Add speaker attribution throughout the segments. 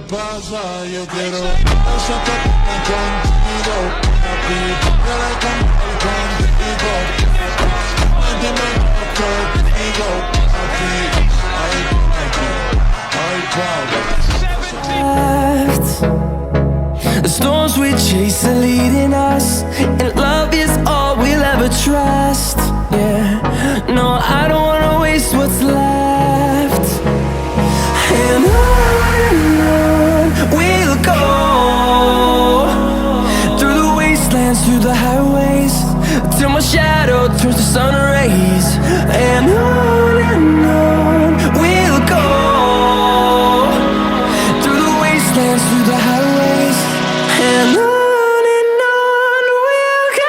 Speaker 1: pasa, yo quiero hacerte contigo, papi. Quiero contigo, dime contigo, papi.
Speaker 2: The storms we chase are leading us, and love is all we'll ever trust. Yeah, no, I don't wanna waste what's left. And on we'll go, through the wastelands, through the highways, till my shadow turns to sun rays. And on we'll go, through the wastelands, through the highways, and on we'll go.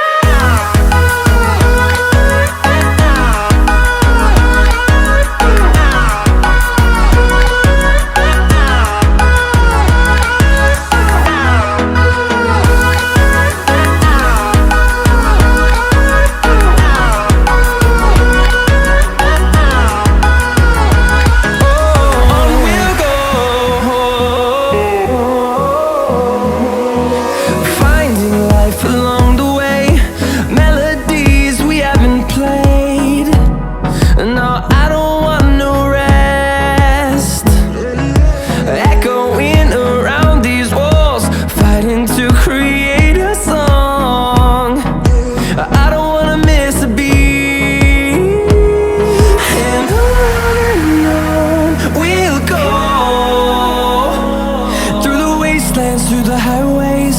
Speaker 2: Through the highways,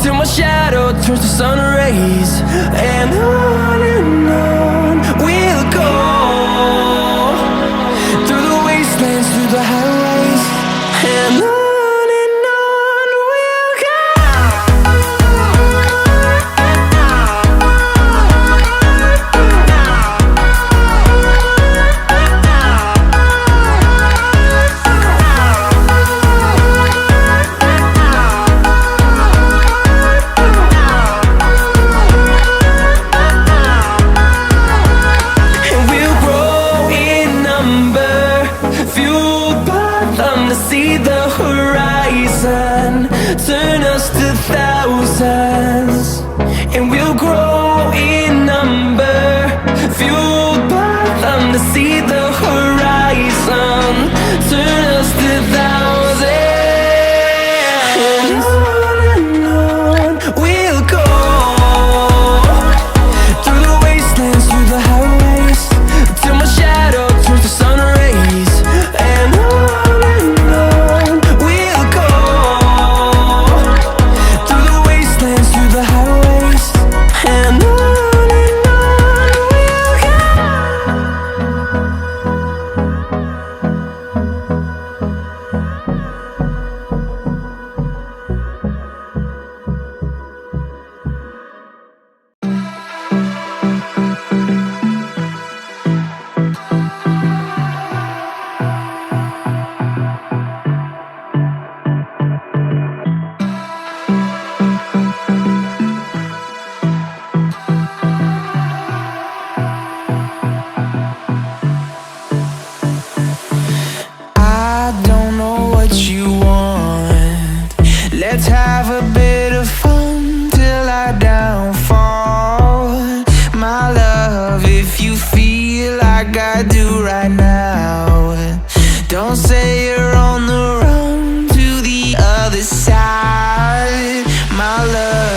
Speaker 2: till my shadow turns to sun rays. And on we'll go, through the wastelands, through the highways, and on we'll go. See the horizon, turn us to thousands, and we'll grow in number, fueled by them to see the horizon, turn us to thousands, and on we'll go, through the wastelands, through the highways, till my shadow turns to sun rays. And let's have a bit of fun till I downfall. My love, if you feel like I do right now, don't say you're on the run to the other side, my love.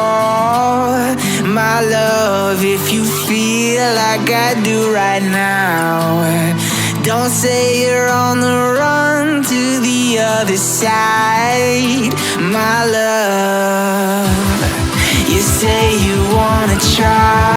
Speaker 3: more, my love. If you feel like I do right now, don't say you're on the run to the other side, my love.